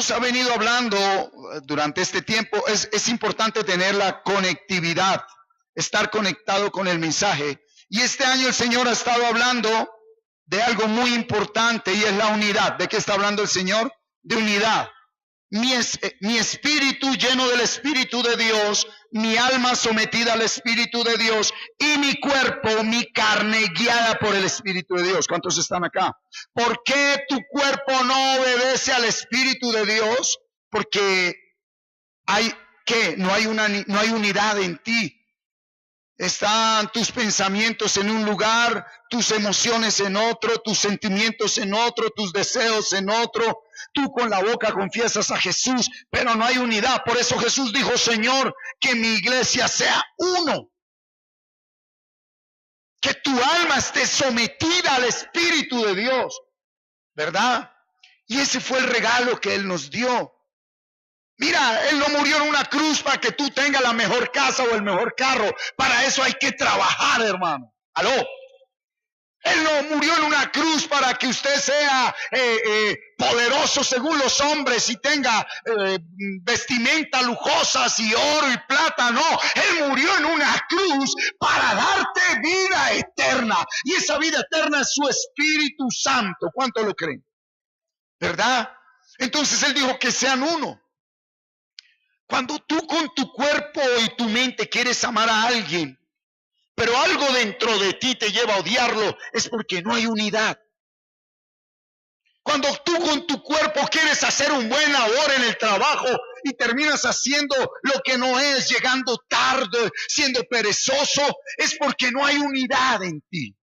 Dios ha venido hablando durante este tiempo. Es importante tener la conectividad, estar conectado con el mensaje. Y este año el Señor ha estado hablando de algo muy importante, y es la unidad. ¿De qué está hablando el Señor? De unidad. Mi espíritu lleno del Espíritu de Dios, mi alma sometida al Espíritu de Dios, y mi cuerpo, mi carne guiada por el Espíritu de Dios. ¿Cuántos están acá? ¿Por qué tu cuerpo no obedece al Espíritu de Dios? Porque no hay unidad en ti. Están tus pensamientos en un lugar, tus emociones en otro, tus sentimientos en otro, tus deseos en otro. Tú con la boca confiesas a Jesús, pero no hay unidad. Por eso Jesús dijo: Señor, que mi iglesia sea uno. Que tu alma esté sometida al Espíritu de Dios, ¿verdad? Y ese fue el regalo que Él nos dio. Mira, Él no murió en una cruz para que tú tengas la mejor casa o el mejor carro. Para eso hay que trabajar, hermano. ¿Aló? Él no murió en una cruz para que usted sea poderoso según los hombres y tenga vestimenta lujosas y oro y plata. No, Él murió en una cruz para darte vida eterna. Y esa vida eterna es su Espíritu Santo. ¿Cuánto lo creen? ¿Verdad? Entonces Él dijo que sean uno. Cuando tú con tu cuerpo y tu mente quieres amar a alguien, pero algo dentro de ti te lleva a odiarlo, es porque no hay unidad. Cuando tú con tu cuerpo quieres hacer un buen labor en el trabajo y terminas haciendo lo que no es, llegando tarde, siendo perezoso, es porque no hay unidad en ti.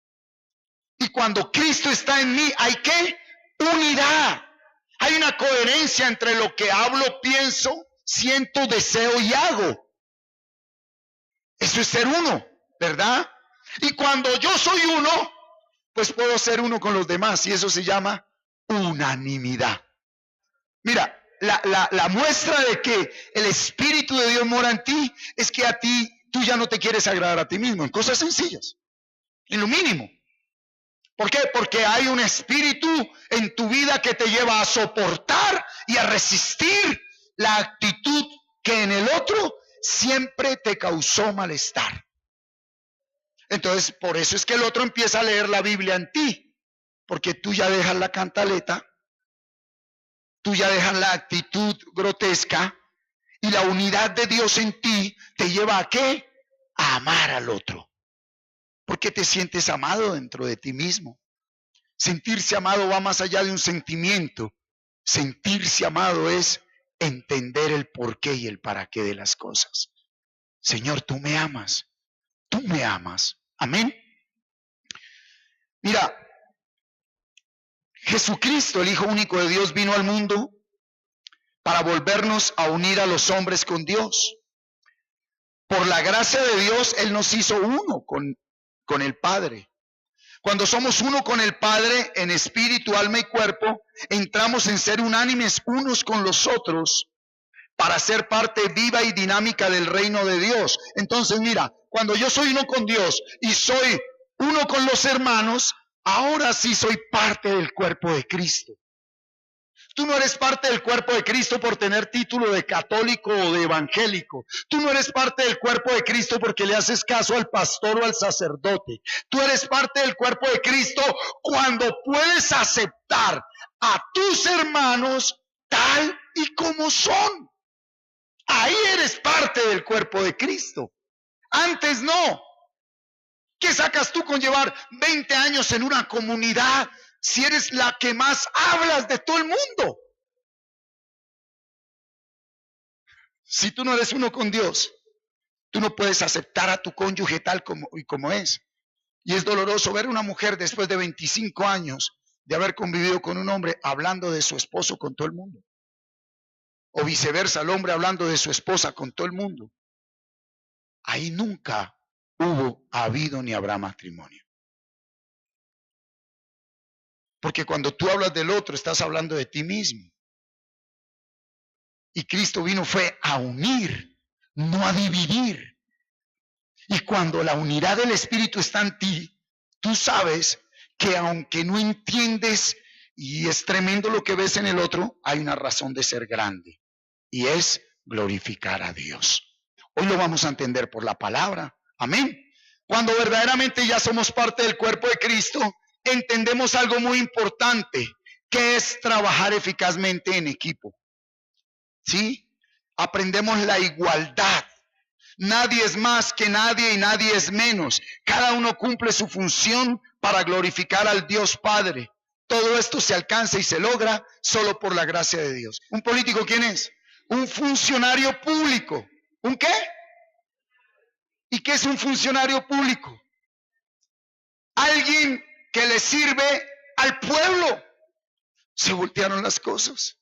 Y cuando Cristo está en mí, ¿hay qué? Unidad. Hay una coherencia entre lo que hablo, pienso, siento, deseo y hago. Eso es ser uno, ¿verdad? Y cuando yo soy uno, pues puedo ser uno con los demás, y eso se llama unanimidad. Mira, la muestra de que el Espíritu de Dios mora en ti es que tú ya no te quieres agradar a ti mismo, en cosas sencillas, en lo mínimo. ¿Por qué? Porque hay un espíritu en tu vida que te lleva a soportar y a resistir la actitud que en el otro siempre te causó malestar. Entonces, por eso es que el otro empieza a leer la Biblia en ti, porque tú ya dejas la cantaleta, tú ya dejas la actitud grotesca, y la unidad de Dios en ti te lleva ¿a qué? A amar al otro. Porque te sientes amado dentro de ti mismo. Sentirse amado va más allá de un sentimiento. Sentirse amado es entender el porqué y el para qué de las cosas. Señor, tú me amas. Tú me amas. Amén. Mira, Jesucristo, el Hijo único de Dios, vino al mundo para volvernos a unir a los hombres con Dios. Por la gracia de Dios, Él nos hizo uno con el Padre. Cuando somos uno con el Padre en espíritu, alma y cuerpo, entramos en ser unánimes unos con los otros para ser parte viva y dinámica del reino de Dios. Entonces, mira, cuando yo soy uno con Dios y soy uno con los hermanos, ahora sí soy parte del cuerpo de Cristo. Tú no eres parte del cuerpo de Cristo por tener título de católico o de evangélico. Tú no eres parte del cuerpo de Cristo porque le haces caso al pastor o al sacerdote. Tú eres parte del cuerpo de Cristo cuando puedes aceptar a tus hermanos tal y como son. Ahí eres parte del cuerpo de Cristo. Antes no. ¿Qué sacas tú con llevar 20 años en una comunidad si eres la que más hablas de todo el mundo? Si tú no eres uno con Dios, tú no puedes aceptar a tu cónyuge tal como es. Y es doloroso ver a una mujer después de 25 años de haber convivido con un hombre hablando de su esposo con todo el mundo. O viceversa, el hombre hablando de su esposa con todo el mundo. Ahí nunca ha habido ni habrá matrimonio. Porque cuando tú hablas del otro, estás hablando de ti mismo. Y Cristo fue a unir, no a dividir. Y cuando la unidad del Espíritu está en ti, tú sabes que aunque no entiendes y es tremendo lo que ves en el otro, hay una razón de ser grande y es glorificar a Dios. Hoy lo vamos a entender por la palabra. Amén. Cuando verdaderamente ya somos parte del cuerpo de Cristo, entendemos algo muy importante, que es trabajar eficazmente en equipo. ¿Sí? Aprendemos la igualdad. Nadie es más que nadie y nadie es menos. Cada uno cumple su función para glorificar al Dios Padre. Todo esto se alcanza y se logra solo por la gracia de Dios. ¿Un político quién es? Un funcionario público. ¿Un qué? ¿Y qué es un funcionario público? Alguien que le sirve al pueblo. Se voltearon las cosas.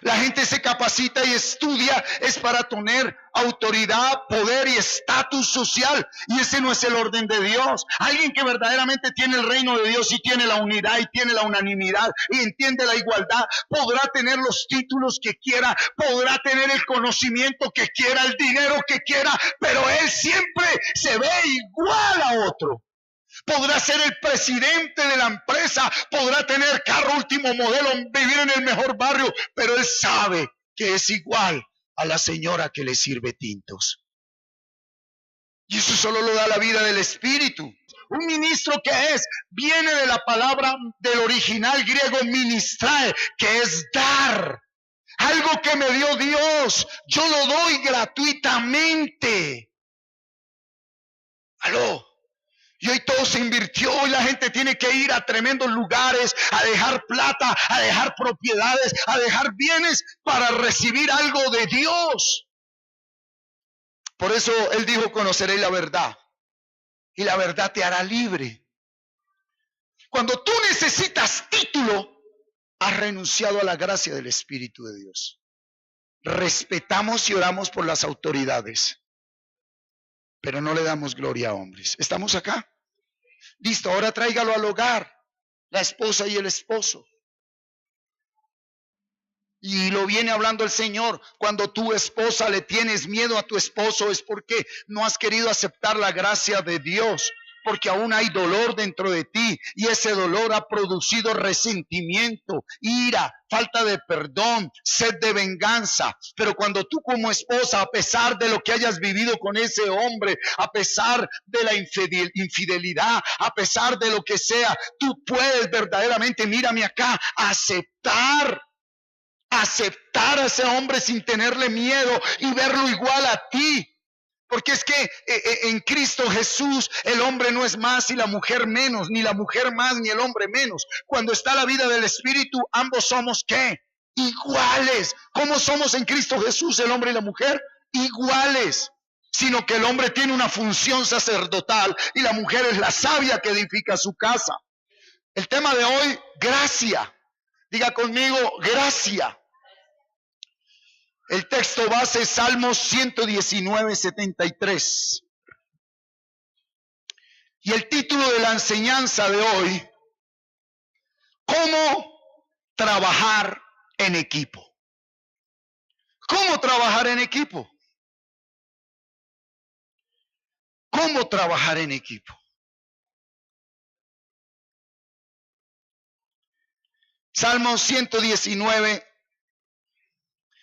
La gente se capacita y estudia es para tener autoridad, poder y estatus social. Y ese no es el orden de Dios. Alguien que verdaderamente tiene el reino de Dios y tiene la unidad y tiene la unanimidad y entiende la igualdad, podrá tener los títulos que quiera, podrá tener el conocimiento que quiera, el dinero que quiera, pero él siempre se ve igual a otro. Podrá ser el presidente de la empresa, podrá tener carro último modelo, vivir en el mejor barrio, pero él sabe que es igual a la señora que le sirve tintos. Y eso solo lo da la vida del Espíritu. Un ministro que es, viene de la palabra del original griego ministrar, que es dar. Algo que me dio Dios, yo lo doy gratuitamente. ¿Aló? Y hoy todo se invirtió y la gente tiene que ir a tremendos lugares, a dejar plata, a dejar propiedades, a dejar bienes para recibir algo de Dios. Por eso Él dijo, conoceréis la verdad y la verdad te hará libre. Cuando tú necesitas título, has renunciado a la gracia del Espíritu de Dios. Respetamos y oramos por las autoridades, pero no le damos gloria a hombres. ¿Estamos acá? Listo, ahora tráigalo al hogar, la esposa y el esposo. Y lo viene hablando el Señor. Cuando tu esposa le tienes miedo a tu esposo es porque no has querido aceptar la gracia de Dios. Porque aún hay dolor dentro de ti y ese dolor ha producido resentimiento, ira, falta de perdón, sed de venganza. Pero cuando tú como esposa, a pesar de lo que hayas vivido con ese hombre, a pesar de la infidelidad, a pesar de lo que sea, tú puedes verdaderamente, mírame acá, aceptar a ese hombre sin tenerle miedo y verlo igual a ti. Porque es que en Cristo Jesús el hombre no es más y la mujer menos, ni la mujer más ni el hombre menos. Cuando está la vida del Espíritu, ambos somos ¿qué? Iguales. ¿Cómo somos en Cristo Jesús el hombre y la mujer? Iguales. Sino que el hombre tiene una función sacerdotal y la mujer es la sabia que edifica su casa. El tema de hoy, gracia. Diga conmigo, gracia. El texto base es Salmos 119, 73. Y el título de la enseñanza de hoy, ¿cómo trabajar en equipo? ¿Cómo trabajar en equipo? ¿Cómo trabajar en equipo? Salmos 119,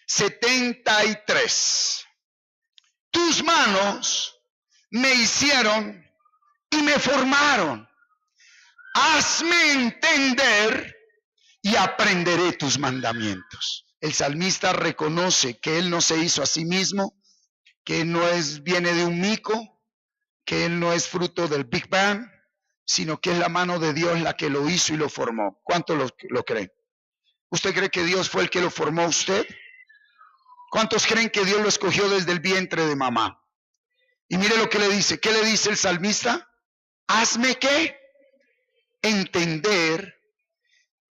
73. Tus manos me hicieron y me formaron. Hazme entender y aprenderé tus mandamientos. El salmista reconoce que él no se hizo a sí mismo, que él no viene de un mico, que él no es fruto del Big Bang, sino que es la mano de Dios la que lo hizo y lo formó. ¿Cuántos lo creen? ¿Usted cree que Dios fue el que lo formó a usted? ¿Cuántos creen que Dios lo escogió desde el vientre de mamá? Y mire lo que le dice. ¿Qué le dice el salmista? Hazme ¿qué? Entender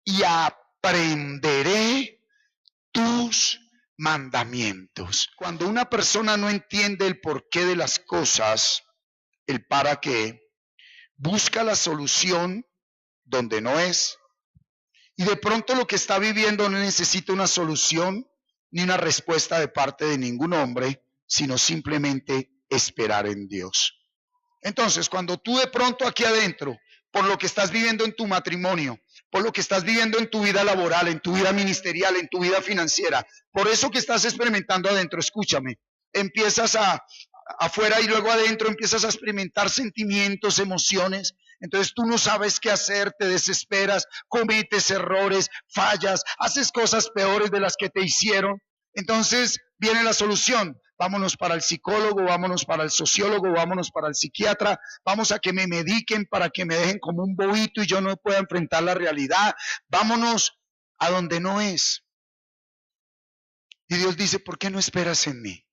y aprenderé tus mandamientos. Cuando una persona no entiende el porqué de las cosas, el para qué, busca la solución donde no es. Y de pronto lo que está viviendo no necesita una solución ni una respuesta de parte de ningún hombre, sino simplemente esperar en Dios. Entonces, cuando tú de pronto aquí adentro por lo que estás viviendo en tu matrimonio, por lo que estás viviendo en tu vida laboral, en tu vida ministerial, en tu vida financiera, por eso que estás experimentando adentro, escúchame, empiezas afuera y luego adentro empiezas a experimentar sentimientos, emociones. Entonces tú no sabes qué hacer, te desesperas, cometes errores, fallas, haces cosas peores de las que te hicieron. Entonces viene la solución. Vámonos para el psicólogo, vámonos para el sociólogo, vámonos para el psiquiatra, vamos a que me mediquen para que me dejen como un bobito y yo no pueda enfrentar la realidad. Vámonos a donde no es. Y Dios dice, ¿por qué no esperas en mí?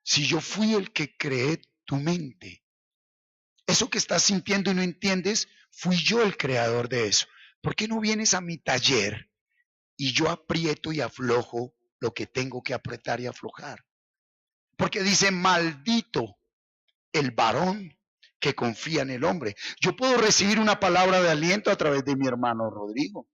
Si yo fui el que creé tu mente. Eso que estás sintiendo y no entiendes, fui yo el creador de eso. ¿Por qué no vienes a mi taller y yo aprieto y aflojo lo que tengo que apretar y aflojar? Porque dice, maldito el varón que confía en el hombre. Yo puedo recibir una palabra de aliento a través de mi hermano Rodrigo.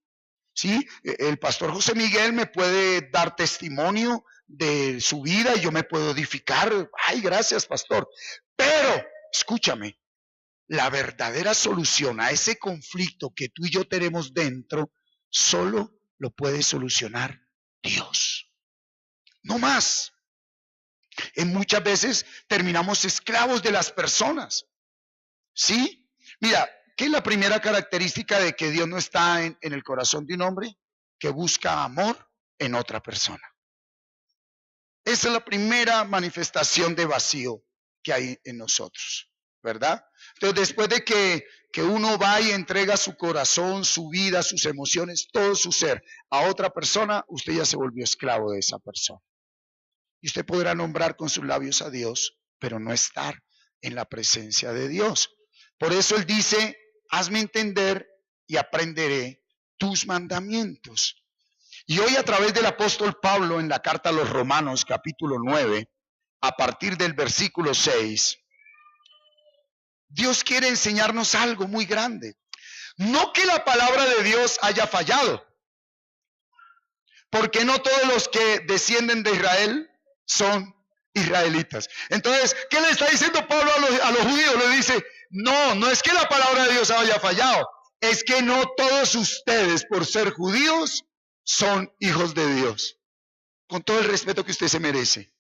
¿Sí? El pastor José Miguel me puede dar testimonio de su vida y yo me puedo edificar. Ay, gracias, pastor. Pero, escúchame, la verdadera solución a ese conflicto que tú y yo tenemos dentro, solo lo puede solucionar Dios. No más. En muchas veces terminamos esclavos de las personas. ¿Sí? Mira, ¿qué es la primera característica de que Dios no está en el corazón de un hombre? Que busca amor en otra persona. Esa es la primera manifestación de vacío que hay en nosotros, ¿verdad? Entonces, después de que uno va y entrega su corazón, su vida, sus emociones, todo su ser a otra persona, usted ya se volvió esclavo de esa persona. Y usted podrá nombrar con sus labios a Dios, pero no estar en la presencia de Dios. Por eso Él dice, hazme entender y aprenderé tus mandamientos. Y hoy a través del apóstol Pablo en la carta a los Romanos, capítulo 9, a partir del versículo 6, Dios quiere enseñarnos algo muy grande. No que la palabra de Dios haya fallado, porque no todos los que descienden de Israel son israelitas. Entonces, ¿qué le está diciendo Pablo a los judíos? Le dice, no es que la palabra de Dios haya fallado, es que no todos ustedes, por ser judíos, son hijos de Dios. Con todo el respeto que usted se merece.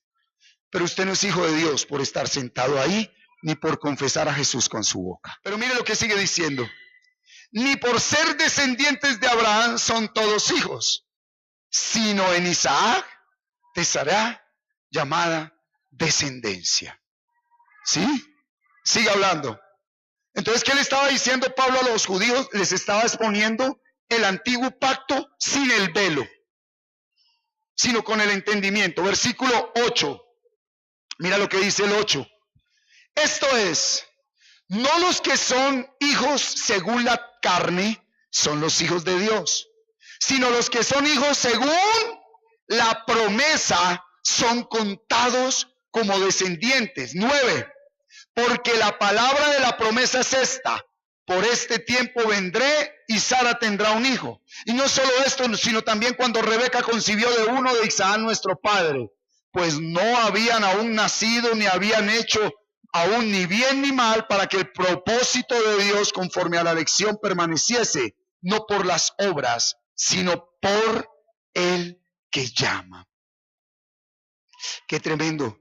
Pero usted no es hijo de Dios por estar sentado ahí, ni por confesar a Jesús con su boca. Pero mire lo que sigue diciendo. Ni por ser descendientes de Abraham son todos hijos, sino en Isaac te será llamada descendencia. ¿Sí? Sigue hablando. Entonces, ¿qué le estaba diciendo Pablo a los judíos? Les estaba exponiendo el antiguo pacto sin el velo, sino con el entendimiento. Versículo 8. Mira lo que dice el 8. Esto es, no los que son hijos según la carne son los hijos de Dios, sino los que son hijos según la promesa son contados como descendientes. 9. Porque la palabra de la promesa es esta: por este tiempo vendré y Sara tendrá un hijo. Y no solo esto, sino también cuando Rebeca concibió de uno de Isaac nuestro padre, pues no habían aún nacido ni habían hecho aún ni bien ni mal, para que el propósito de Dios conforme a la elección permaneciese, no por las obras, sino por el que llama. Qué tremendo,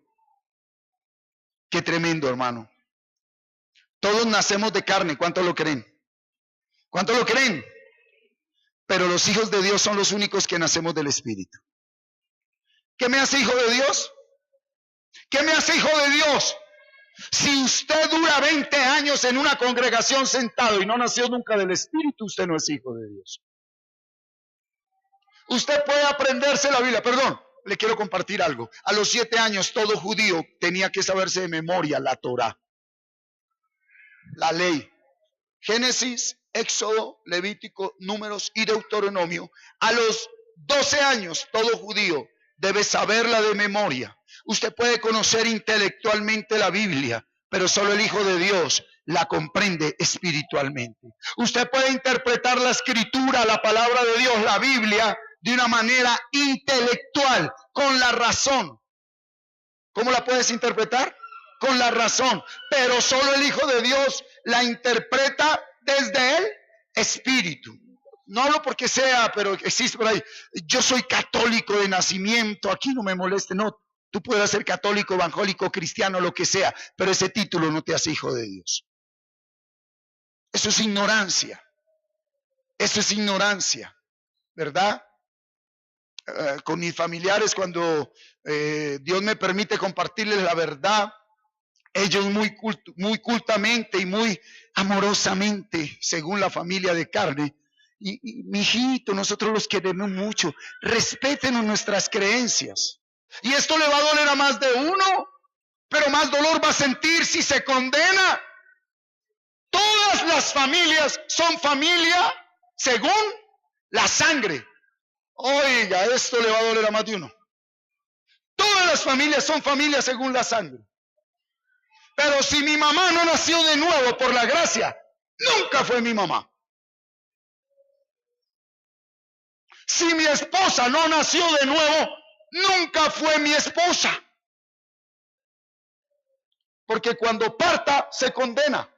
hermano. Todos nacemos de carne, ¿cuántos lo creen? ¿Cuántos lo creen? Pero los hijos de Dios son los únicos que nacemos del Espíritu. ¿Qué me hace hijo de Dios? ¿Qué me hace hijo de Dios? Si usted dura 20 años en una congregación sentado y no nació nunca del Espíritu, usted no es hijo de Dios. Usted puede aprenderse la Biblia. Perdón, le quiero compartir algo. A los 7 años todo judío tenía que saberse de memoria la Torá, la ley. Génesis, Éxodo, Levítico, Números y Deuteronomio. A los 12 años todo judío debe saberla de memoria. Usted puede conocer intelectualmente la Biblia, pero solo el Hijo de Dios la comprende espiritualmente. Usted puede interpretar la Escritura, la palabra de Dios, la Biblia, de una manera intelectual, con la razón. ¿Cómo la puedes interpretar? Con la razón. Pero solo el Hijo de Dios la interpreta desde el espíritu. No hablo porque sea, pero existe por ahí. Yo soy católico de nacimiento, aquí no me moleste. No, tú puedes ser católico, evangélico, cristiano, lo que sea, pero ese título no te hace hijo de Dios. Eso es ignorancia. Eso es ignorancia, ¿verdad? Con mis familiares, cuando Dios me permite compartirles la verdad, ellos muy cultamente y muy amorosamente, según la familia de carne, y mi hijito, nosotros los queremos mucho, respétenos nuestras creencias. Y esto le va a doler a más de uno, pero más dolor va a sentir si se condena. Todas las familias son familia según la sangre. Oiga, esto le va a doler a más de uno. Todas las familias son familias según la sangre. Pero si mi mamá no nació de nuevo por la gracia, nunca fue mi mamá. Si mi esposa no nació de nuevo, nunca fue mi esposa. Porque cuando parta, se condena.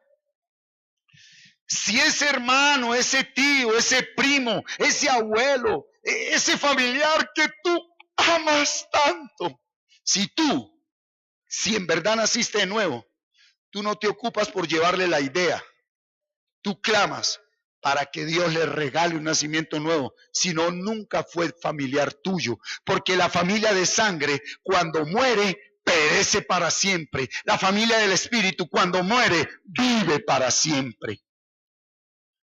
Si ese hermano, ese tío, ese primo, ese abuelo, ese familiar que tú amas tanto, si en verdad naciste de nuevo, tú no te ocupas por llevarle la idea. Tú clamas para que Dios le regale un nacimiento nuevo, si no, nunca fue familiar tuyo, porque la familia de sangre, cuando muere, perece para siempre. La familia del espíritu, cuando muere, vive para siempre.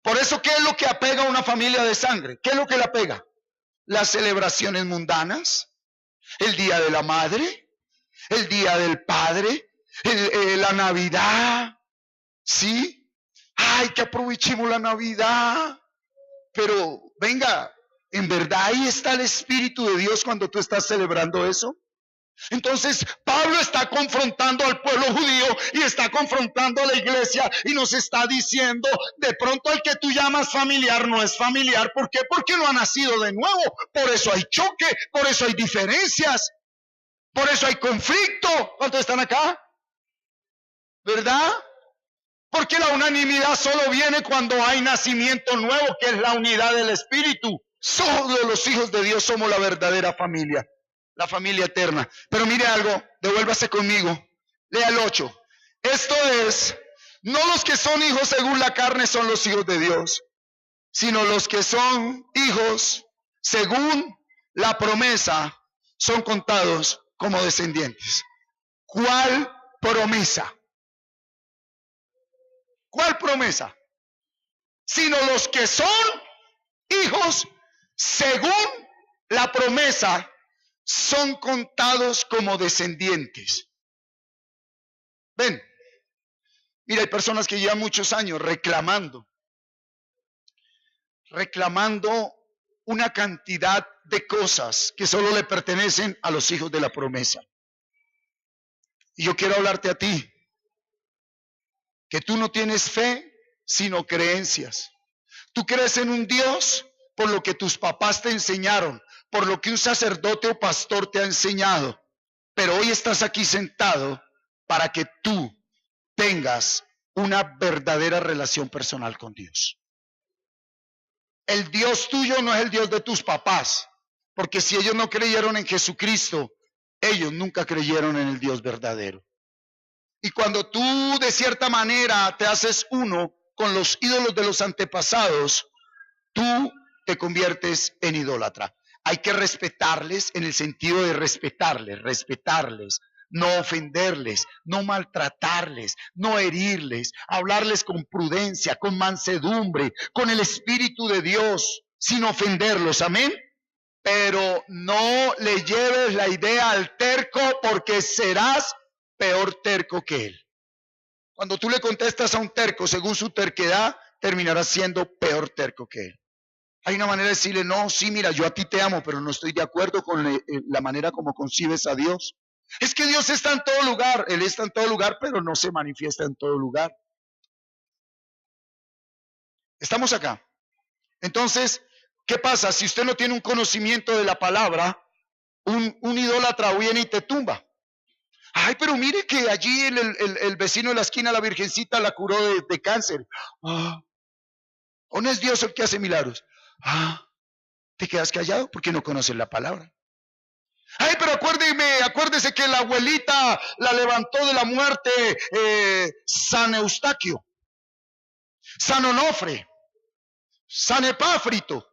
Por eso, ¿qué es lo que apega a una familia de sangre? ¿Qué es lo que la apega? Las celebraciones mundanas, el día de la madre, el día del padre, la Navidad, ¿sí? Ay, que aprovechemos la Navidad. Pero venga, ¿en verdad ahí está el Espíritu de Dios cuando tú estás celebrando eso? Entonces Pablo está confrontando al pueblo judío y está confrontando a la iglesia y nos está diciendo, de pronto el que tú llamas familiar no es familiar. ¿Por qué? Porque no ha nacido de nuevo. Por eso hay choque, por eso hay diferencias, por eso hay conflicto. ¿Cuántos están acá? ¿Verdad? Porque la unanimidad solo viene cuando hay nacimiento nuevo, que es la unidad del Espíritu. Solo los hijos de Dios somos la verdadera familia, la familia eterna. Pero mire algo, devuélvase conmigo. Lea el 8. Esto es, no los que son hijos según la carne son los hijos de Dios, sino los que son hijos según la promesa son contados como descendientes. ¿Cuál promesa? ¿Cuál promesa? Sino los que son hijos según la promesa son contados como descendientes. Ven, mira, hay personas que llevan muchos años reclamando una cantidad de cosas que solo le pertenecen a los hijos de la promesa. Y yo quiero hablarte a ti, que tú no tienes fe, sino creencias. Tú crees en un Dios por lo que tus papás te enseñaron, por lo que un sacerdote o pastor te ha enseñado. Pero hoy estás aquí sentado para que tú tengas una verdadera relación personal con Dios. El Dios tuyo no es el Dios de tus papás, porque si ellos no creyeron en Jesucristo, ellos nunca creyeron en el Dios verdadero. Y cuando tú de cierta manera te haces uno con los ídolos de los antepasados, tú te conviertes en idólatra. Hay que respetarles en el sentido de respetarles, no ofenderles, no maltratarles, no herirles, hablarles con prudencia, con mansedumbre, con el Espíritu de Dios, sin ofenderlos, amén. Pero no le lleves la idea al terco, porque serás peor terco que él. Cuando tú le contestas a un terco según su terquedad, terminarás siendo peor terco que él. Hay una manera de decirle, no, sí, mira, yo a ti te amo, pero no estoy de acuerdo con la manera como concibes a Dios. Es que Dios está en todo lugar, Él está en todo lugar, pero no se manifiesta en todo lugar. ¿Estamos acá? Entonces, ¿qué pasa? Si usted no tiene un conocimiento de la palabra, un idólatra viene y te tumba. Ay, pero mire que allí el vecino de la esquina, la virgencita, la curó de cáncer. Ah, ¿o no es Dios el que hace milagros? Ah, te quedas callado porque no conoces la palabra. Ay, pero acuérdese que la abuelita la levantó de la muerte San Eustaquio, San Onofre, San Epáfrito.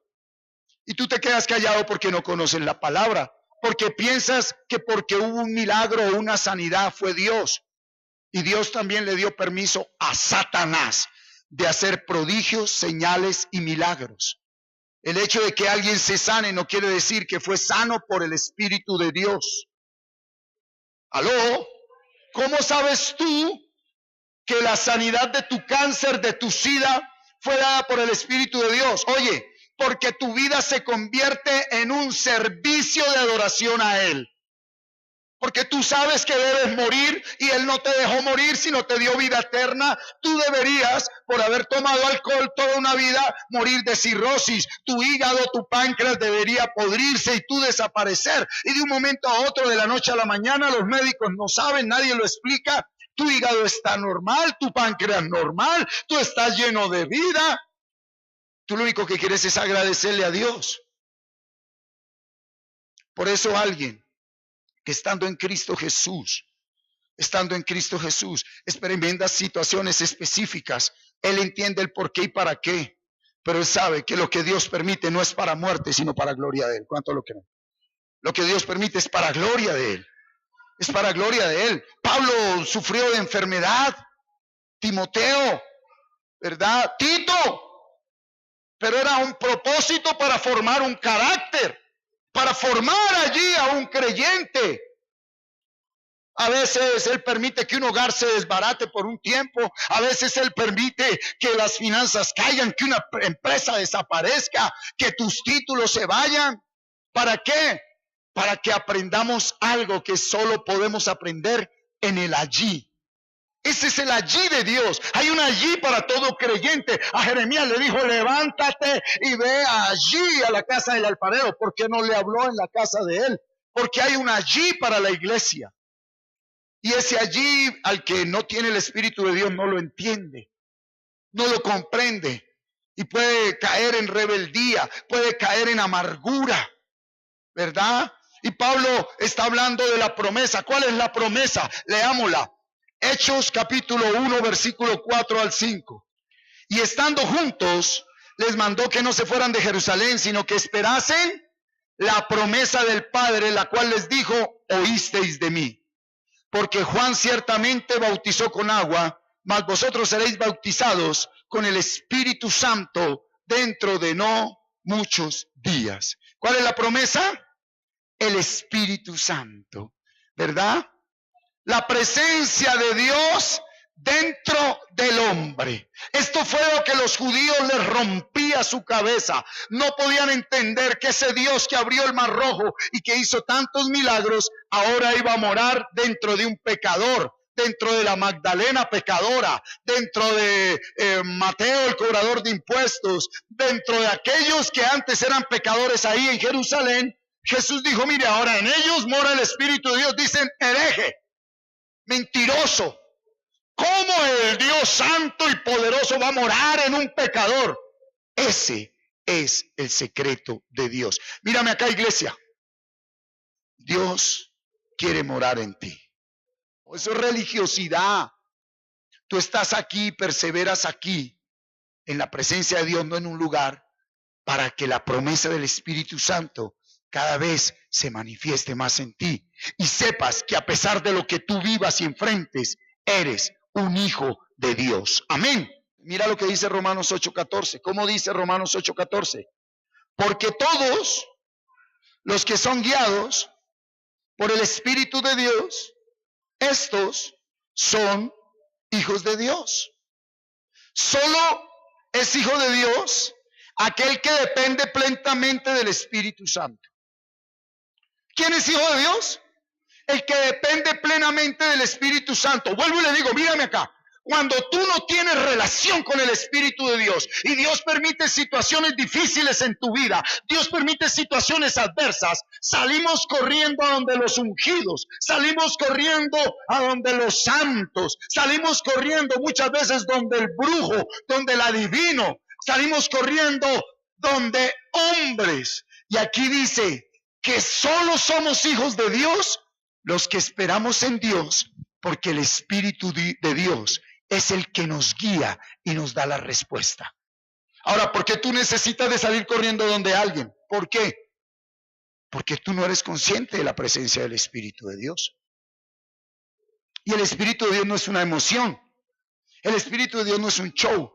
Y tú te quedas callado porque no conoces la palabra, porque piensas que porque hubo un milagro o una sanidad fue Dios. Y Dios también le dio permiso a Satanás de hacer prodigios, señales y milagros. El hecho de que alguien se sane no quiere decir que fue sano por el Espíritu de Dios. ¿Aló? ¿Cómo sabes tú que la sanidad de tu cáncer, de tu SIDA, fue dada por el Espíritu de Dios? Oye, porque tu vida se convierte en un servicio de adoración a Él. Porque tú sabes que debes morir y Él no te dejó morir, sino te dio vida eterna. Tú deberías, por haber tomado alcohol toda una vida, morir de cirrosis. Tu hígado, tu páncreas debería podrirse y tú desaparecer. Y de un momento a otro, de la noche a la mañana, los médicos no saben, nadie lo explica. Tu hígado está normal, tu páncreas normal, tú estás lleno de vida. Tú lo único que quieres es agradecerle a Dios. Por eso alguien que estando en Cristo Jesús, experimenta situaciones específicas. Él entiende el por qué y para qué, pero él sabe que lo que Dios permite no es para muerte, sino para gloria de Él. ¿Cuánto lo creen? Lo que Dios permite es para gloria de Él. Es para gloria de Él. Pablo sufrió de enfermedad. Timoteo, ¿verdad? Tito. Pero era un propósito para formar un carácter, para formar allí a un creyente. A veces Él permite que un hogar se desbarate por un tiempo. A veces Él permite que las finanzas caigan, que una empresa desaparezca, que tus títulos se vayan. ¿Para qué? Para que aprendamos algo que solo podemos aprender en el allí. Ese es el allí de Dios. Hay un allí para todo creyente. A Jeremías le dijo, levántate y ve allí a la casa del alfarero. ¿Por qué no le habló en la casa de él? Porque hay un allí para la iglesia. Y ese allí, al que no tiene el Espíritu de Dios, no lo entiende, no lo comprende. Y puede caer en rebeldía, puede caer en amargura, ¿verdad? Y Pablo está hablando de la promesa. ¿Cuál es la promesa? Leámosla. Hechos capítulo 1, versículo 4 al 5. Y estando juntos, les mandó que no se fueran de Jerusalén, sino que esperasen la promesa del Padre, la cual les dijo, oísteis de mí. Porque Juan ciertamente bautizó con agua, mas vosotros seréis bautizados con el Espíritu Santo dentro de no muchos días. ¿Cuál es la promesa? El Espíritu Santo, ¿verdad? La presencia de Dios dentro del hombre. Esto fue lo que los judíos les rompía su cabeza. No podían entender que ese Dios que abrió el mar rojo y que hizo tantos milagros, ahora iba a morar dentro de un pecador, dentro de la Magdalena pecadora, dentro de Mateo el cobrador de impuestos, dentro de aquellos que antes eran pecadores ahí en Jerusalén. Jesús dijo, mire, ahora en ellos mora el Espíritu de Dios. Dicen, hereje, mentiroso. ¿Cómo el Dios santo y poderoso va a morar en un pecador? Ese es el secreto de Dios. Mírame acá, iglesia. Dios quiere morar en ti. Eso es religiosidad. Tú estás aquí, perseveras aquí, en la presencia de Dios, no en un lugar, para que la promesa del Espíritu Santo cada vez se manifieste más en ti. Y sepas que a pesar de lo que tú vivas y enfrentes, eres un hijo de Dios. Amén. Mira lo que dice Romanos 8:14. ¿Cómo dice Romanos 8:14? Porque todos los que son guiados por el Espíritu de Dios, estos son hijos de Dios. Solo es hijo de Dios aquel que depende plenamente del Espíritu Santo. ¿Quién es hijo de Dios? El que depende plenamente del Espíritu Santo. Vuelvo y le digo, mírame acá. Cuando tú no tienes relación con el Espíritu de Dios y Dios permite situaciones difíciles en tu vida, Dios permite situaciones adversas, salimos corriendo a donde los ungidos, salimos corriendo a donde los santos, salimos corriendo muchas veces donde el brujo, donde el adivino, salimos corriendo donde hombres. Y aquí dice que solo somos hijos de Dios los que esperamos en Dios, porque el Espíritu de Dios es el que nos guía y nos da la respuesta. Ahora, ¿por qué tú necesitas de salir corriendo donde alguien? ¿Por qué? Porque tú no eres consciente de la presencia del Espíritu de Dios. Y el Espíritu de Dios no es una emoción. El Espíritu de Dios no es un show.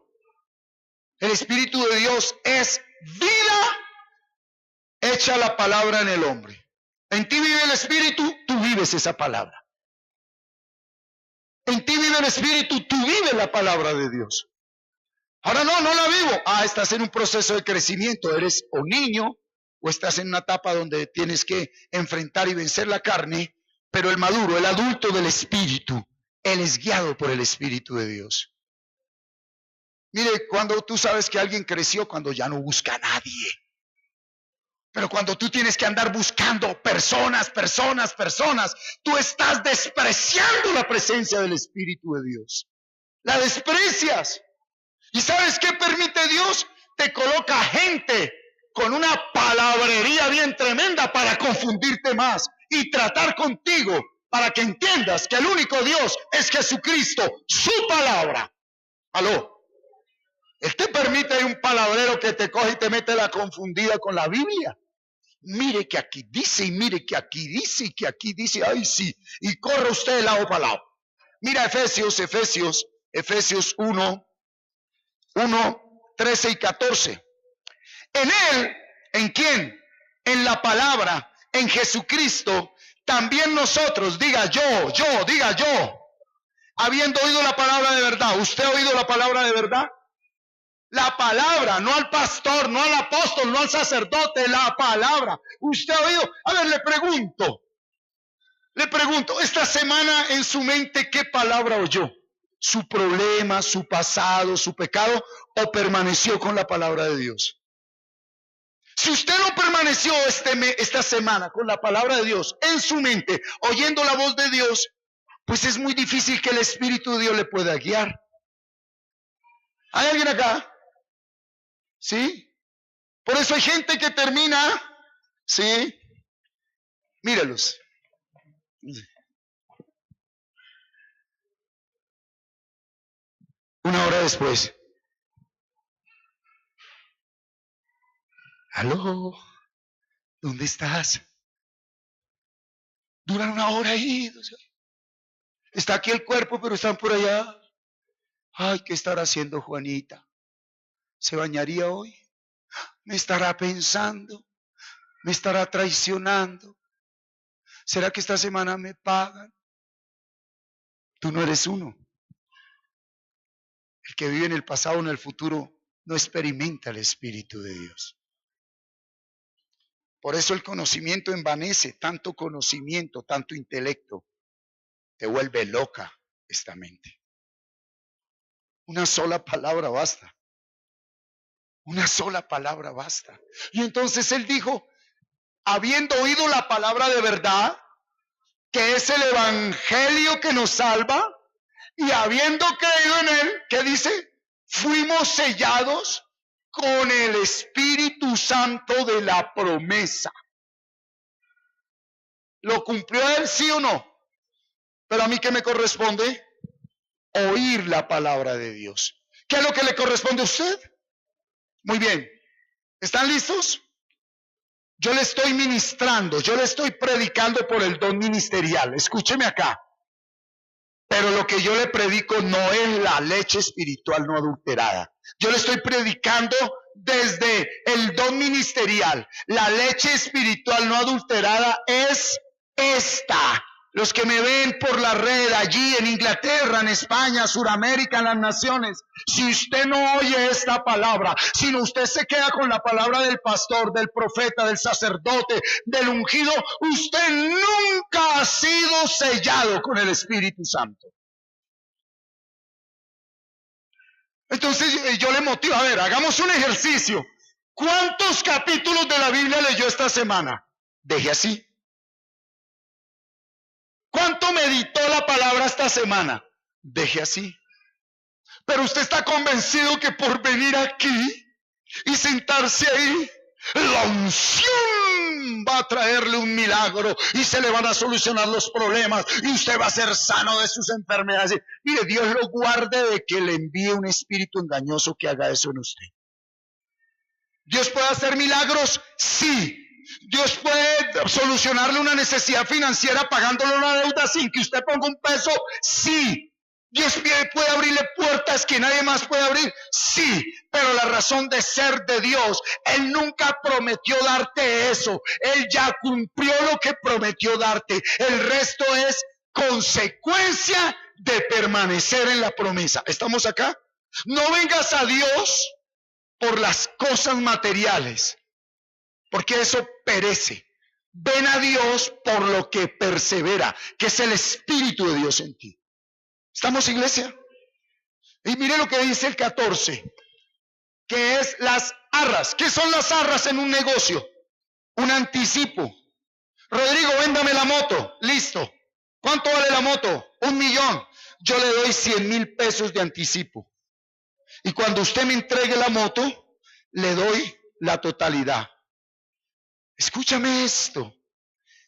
El Espíritu de Dios es vida hecha la palabra en el hombre. En ti vive el Espíritu, tú vives esa palabra. En ti vive el Espíritu, tú vives la palabra de Dios. Ahora no la vivo. Estás en un proceso de crecimiento, eres o niño o estás en una etapa donde tienes que enfrentar y vencer la carne, pero el maduro, el adulto del Espíritu, él es guiado por el Espíritu de Dios. Mire, cuando tú sabes que alguien creció, cuando ya no busca a nadie. Pero cuando tú tienes que andar buscando personas, tú estás despreciando la presencia del Espíritu de Dios. La desprecias. ¿Y sabes qué permite Dios? Te coloca gente con una palabrería bien tremenda para confundirte más y tratar contigo para que entiendas que el único Dios es Jesucristo, su palabra. ¿Aló? Él te permite un palabrero que te coge y te mete la confundida con la Biblia. Mire que aquí dice, y mire que aquí dice, y que aquí dice, ay sí, y corre usted de lado para lado. Mira Efesios 1, 13 y 14. En él, ¿en quién? En la palabra, en Jesucristo, también nosotros, diga yo, habiendo oído la palabra de verdad. ¿Usted ha oído la palabra de verdad? La palabra, no al pastor, no al apóstol, no al sacerdote, la palabra. ¿Usted ha oído? A ver, le pregunto, esta semana en su mente, ¿qué palabra oyó? ¿Su problema, su pasado, su pecado, o permaneció con la palabra de Dios? Si usted no permaneció esta semana con la palabra de Dios en su mente, oyendo la voz de Dios, pues es muy difícil que el Espíritu de Dios le pueda guiar. ¿Hay alguien acá? ¿Sí? Por eso hay gente que termina, ¿sí? Mírelos. Una hora después. ¿Aló? ¿Dónde estás? Duran una hora ahí. Está aquí el cuerpo, pero están por allá. Ay, ¿qué estará haciendo Juanita? ¿Se bañaría hoy? ¿Me estará pensando? ¿Me estará traicionando? ¿Será que esta semana me pagan? Tú no eres uno. El que vive en el pasado o en el futuro no experimenta el Espíritu de Dios. Por eso el conocimiento envanece, tanto conocimiento, tanto intelecto, te vuelve loca esta mente. Una sola palabra basta. Una sola palabra basta. Y entonces él dijo, habiendo oído la palabra de verdad, que es el evangelio que nos salva, y habiendo creído en él, ¿qué dice? Fuimos sellados con el Espíritu Santo de la promesa. ¿Lo cumplió él, sí o no? Pero a mí, ¿qué me corresponde? Oír la palabra de Dios. ¿Qué es lo que le corresponde a usted? Muy bien. ¿Están listos? Yo le estoy ministrando, yo le estoy predicando por el don ministerial. Escúcheme acá. Pero lo que yo le predico no es la leche espiritual no adulterada. Yo le estoy predicando desde el don ministerial. La leche espiritual no adulterada es esta. Los que me ven por la red allí en Inglaterra, en España, Suramérica, en las naciones, si usted no oye esta palabra, sino usted se queda con la palabra del pastor, del profeta, del sacerdote, del ungido, usted nunca ha sido sellado con el Espíritu Santo. Entonces yo le motivo, a ver, hagamos un ejercicio. ¿Cuántos capítulos de la Biblia leyó esta semana? Deje así. ¿Cuánto meditó la palabra esta semana? Deje así. Pero usted está convencido que por venir aquí y sentarse ahí, la unción va a traerle un milagro y se le van a solucionar los problemas y usted va a ser sano de sus enfermedades. Mire, Dios lo guarde de que le envíe un espíritu engañoso que haga eso en usted. ¿Dios puede hacer milagros? Sí. ¿Dios puede solucionarle una necesidad financiera pagándole una deuda sin que usted ponga un peso? Sí. ¿Dios puede abrirle puertas que nadie más puede abrir? Sí, pero la razón de ser de Dios, Él nunca prometió darte eso. Él ya cumplió lo que prometió darte. El resto es consecuencia de permanecer en la promesa. ¿Estamos acá? No vengas a Dios por las cosas materiales, porque eso perece. Ven a Dios por lo que persevera, que es el Espíritu de Dios en ti. ¿Estamos, iglesia? Y mire lo que dice el 14, que es las arras. ¿Qué son las arras en un negocio? Un anticipo. Rodrigo, véndame la moto. Listo. ¿Cuánto vale la moto? 1 millón. Yo le doy 100,000 pesos de anticipo. Y cuando usted me entregue la moto, le doy la totalidad. Escúchame esto.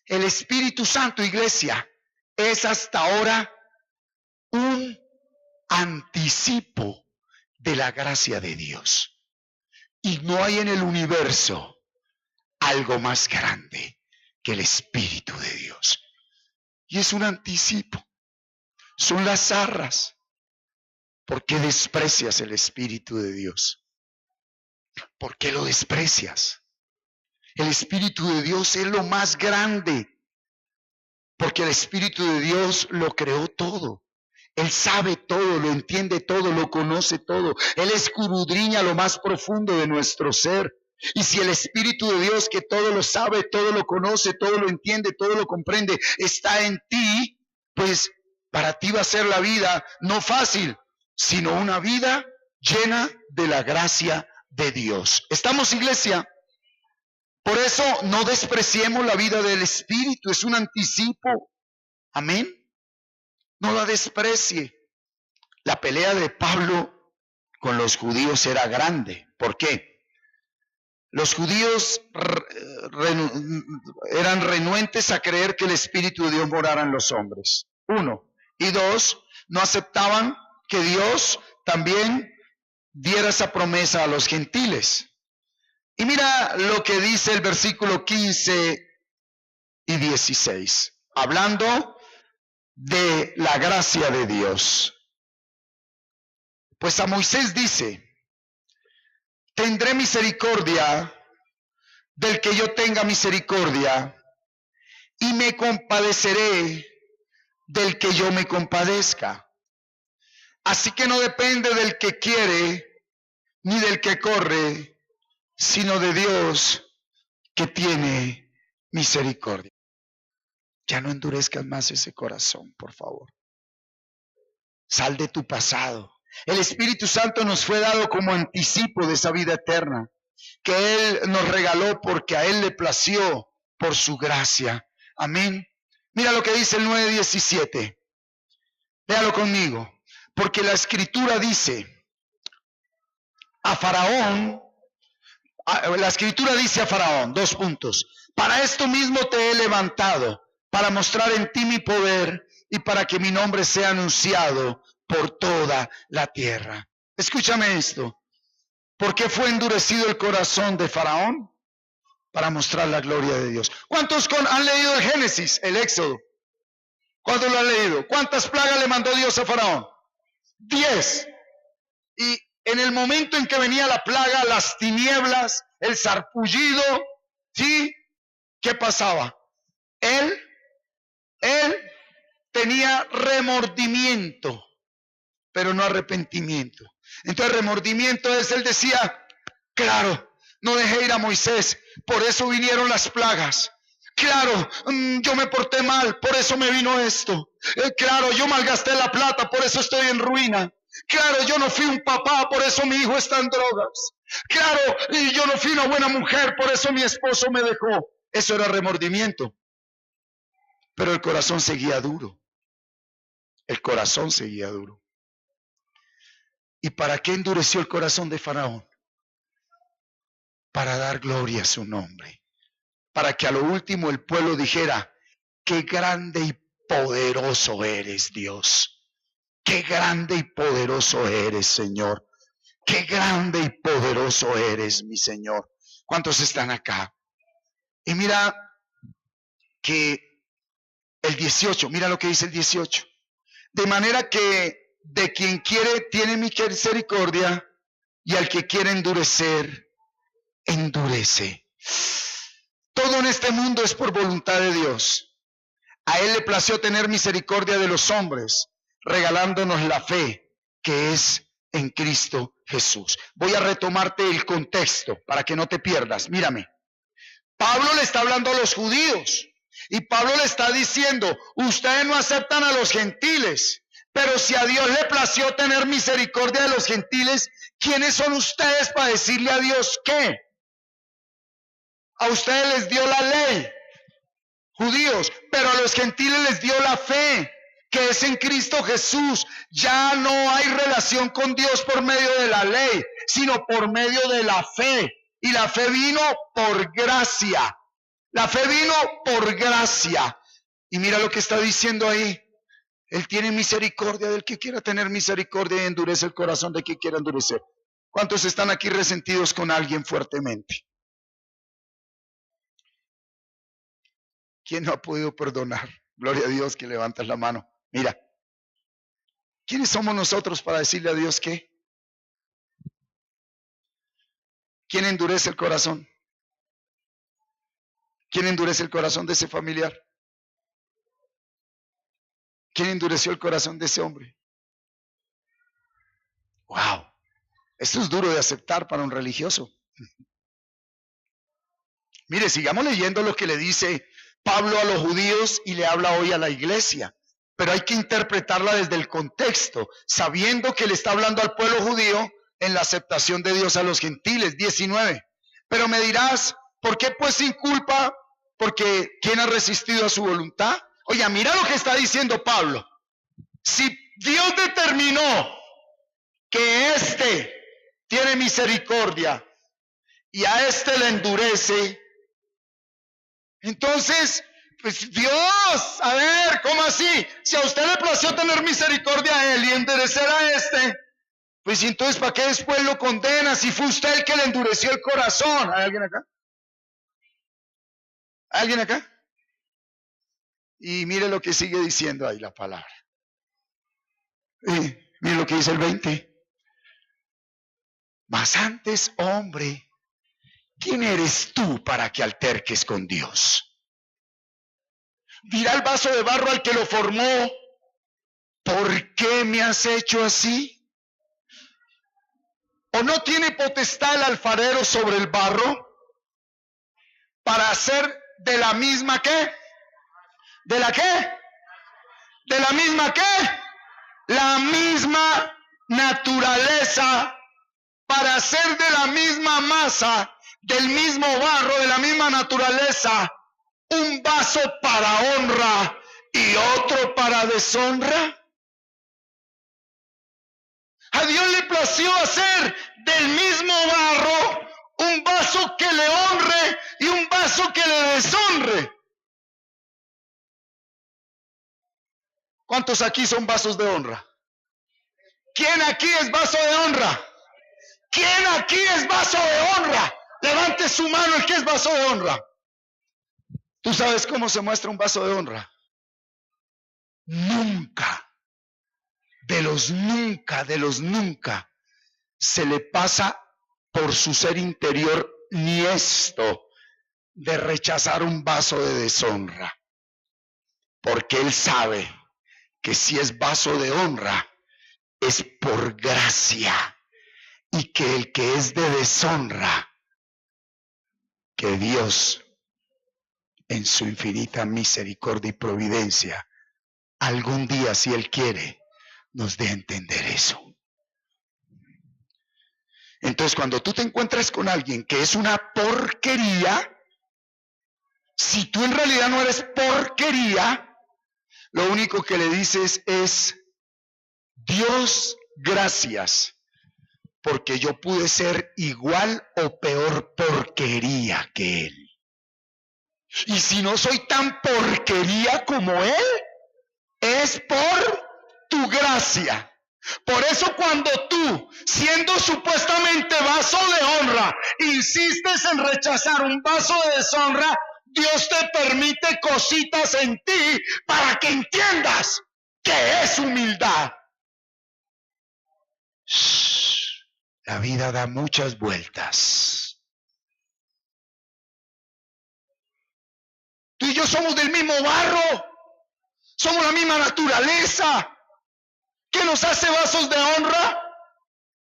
El Espíritu Santo, iglesia, es hasta ahora un anticipo de la gracia de Dios. Y no hay en el universo algo más grande que el Espíritu de Dios. Y es un anticipo. Son las arras. ¿Por qué desprecias el Espíritu de Dios? ¿Por qué lo desprecias? El Espíritu de Dios es lo más grande. Porque el Espíritu de Dios lo creó todo. Él sabe todo, lo entiende todo, lo conoce todo. Él escudriña lo más profundo de nuestro ser. Y si el Espíritu de Dios, que todo lo sabe, todo lo conoce, todo lo entiende, todo lo comprende, está en ti, pues para ti va a ser la vida no fácil, sino una vida llena de la gracia de Dios. ¿Estamos, iglesia? Por eso no despreciemos la vida del Espíritu, es un anticipo. Amén. No la desprecie. La pelea de Pablo con los judíos era grande. ¿Por qué? Los judíos eran renuentes a creer que el Espíritu de Dios morara en los hombres. 1. Y 2, no aceptaban que Dios también diera esa promesa a los gentiles. Y mira lo que dice el versículo 15 y 16, hablando de la gracia de Dios. Pues a Moisés dice: tendré misericordia del que yo tenga misericordia, y me compadeceré del que yo me compadezca. Así que no depende del que quiere ni del que corre, sino de Dios que tiene misericordia. Ya no endurezcas más ese corazón, por favor. Sal de tu pasado. El Espíritu Santo nos fue dado como anticipo de esa vida eterna, que Él nos regaló porque a Él le plació por su gracia. Amén. Mira lo que dice el 9:17. Léalo conmigo. Porque la Escritura dice a Faraón, la Escritura dice a Faraón, 2 puntos. Para esto mismo te he levantado, para mostrar en ti mi poder y para que mi nombre sea anunciado por toda la tierra. Escúchame esto. ¿Por qué fue endurecido el corazón de Faraón? Para mostrar la gloria de Dios. ¿Cuántos han leído el Génesis, el Éxodo? ¿Cuántos lo han leído? ¿Cuántas plagas le mandó Dios a Faraón? 10. Y en el momento en que venía la plaga, las tinieblas, el sarpullido, ¿sí? ¿Qué pasaba? Él tenía remordimiento, pero no arrepentimiento. Entonces remordimiento es, él decía, claro, no dejé ir a Moisés, por eso vinieron las plagas. Claro, yo me porté mal, por eso me vino esto. Claro, yo malgasté la plata, por eso estoy en ruina. Claro, yo no fui un papá, por eso mi hijo está en drogas. Claro, y yo no fui una buena mujer, por eso mi esposo me dejó. Eso era remordimiento. Pero el corazón seguía duro. El corazón seguía duro. ¿Y para qué endureció el corazón de Faraón? Para dar gloria a su nombre. Para que a lo último el pueblo dijera: qué grande y poderoso eres, Dios. Qué grande y poderoso eres, Señor. Qué grande y poderoso eres, mi Señor. ¿Cuántos están acá? Y mira que el 18, mira lo que dice el 18. De manera que de quien quiere tiene misericordia, y al que quiere endurecer, endurece. Todo en este mundo es por voluntad de Dios. A Él le plació tener misericordia de los hombres, regalándonos la fe que es en Cristo Jesús. Voy a retomarte el contexto para que no te pierdas. Mírame. Pablo le está hablando a los judíos y Pablo le está diciendo: ustedes no aceptan a los gentiles, pero si a Dios le plació tener misericordia de los gentiles, ¿quiénes son ustedes para decirle a Dios qué? A ustedes les dio la ley, judíos, pero a los gentiles les dio la fe, que es en Cristo Jesús. Ya no hay relación con Dios por medio de la ley, sino por medio de la fe. Y la fe vino por gracia. La fe vino por gracia. Y mira lo que está diciendo ahí. Él tiene misericordia del que quiera tener misericordia y endurece el corazón de quien quiera endurecer. ¿Cuántos están aquí resentidos con alguien fuertemente? ¿Quién no ha podido perdonar? Gloria a Dios que levantas la mano. Mira, ¿quiénes somos nosotros para decirle a Dios qué? ¿Quién endurece el corazón? ¿Quién endurece el corazón de ese familiar? ¿Quién endureció el corazón de ese hombre? ¡Wow! Esto es duro de aceptar para un religioso. Mire, sigamos leyendo lo que le dice Pablo a los judíos y le habla hoy a la iglesia. Pero hay que interpretarla desde el contexto, sabiendo que le está hablando al pueblo judío en la aceptación de Dios a los gentiles. 19. Pero me dirás, ¿por qué pues sin culpa? Porque ¿quién ha resistido a su voluntad? Oye, mira lo que está diciendo Pablo. Si Dios determinó que éste tiene misericordia y a éste le endurece, entonces, pues Dios, a ver, ¿cómo así? Si a usted le plació tener misericordia a él y endurecer a este, pues entonces ¿para qué después lo condena si fue usted el que le endureció el corazón? ¿Hay alguien acá? ¿Hay alguien acá? Y mire lo que sigue diciendo ahí la palabra. Mire lo que dice el 20. Mas antes, hombre, ¿quién eres tú para que alterques con Dios? Dirá el vaso de barro al que lo formó: ¿por qué me has hecho así? ¿O no tiene potestad el alfarero sobre el barro para hacer de la misma qué? ¿De la qué? ¿De la misma qué? La misma naturaleza, para hacer de la misma masa, del mismo barro, de la misma naturaleza, un vaso para honra y otro para deshonra? A Dios le plació hacer del mismo barro un vaso que le honre y un vaso que le deshonre. ¿Cuántos aquí son vasos de honra? ¿Quién aquí es vaso de honra? ¿Quién aquí es vaso de honra? Levante su mano el que es vaso de honra. ¿Tú sabes cómo se muestra un vaso de honra? Nunca, de los nunca, se le pasa por su ser interior ni esto de rechazar un vaso de deshonra. Porque él sabe que si es vaso de honra, es por gracia. Y que el que es de deshonra, que Dios, en su infinita misericordia y providencia, algún día, si Él quiere, nos dé a entender eso. Entonces, cuando tú te encuentras con alguien que es una porquería, si tú en realidad no eres porquería, lo único que le dices es: Dios, gracias, porque yo pude ser igual o peor porquería que él. Y si no soy tan porquería como él, es por tu gracia. Por eso cuando tú, siendo supuestamente vaso de honra, insistes en rechazar un vaso de deshonra, Dios te permite cositas en ti para que entiendas que es humildad. La vida da muchas vueltas. Tú y yo somos del mismo barro, somos la misma naturaleza. ¿Qué nos hace vasos de honra?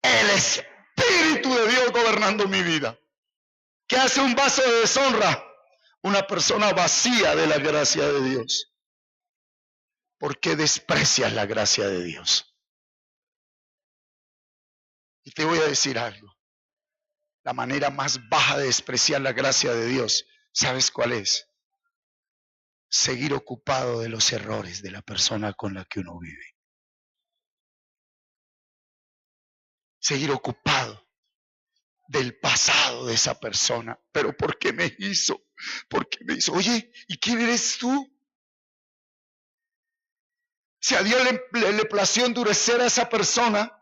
El Espíritu de Dios gobernando mi vida. ¿Qué hace un vaso de deshonra? Una persona vacía de la gracia de Dios. ¿Por qué desprecias la gracia de Dios? Y te voy a decir algo. La manera más baja de despreciar la gracia de Dios, ¿sabes cuál es? Seguir ocupado de los errores de la persona con la que uno vive. Seguir ocupado del pasado de esa persona. ¿Pero por qué me hizo? ¿Por qué me hizo? Oye, ¿y quién eres tú? Si a Dios le plació endurecer a esa persona,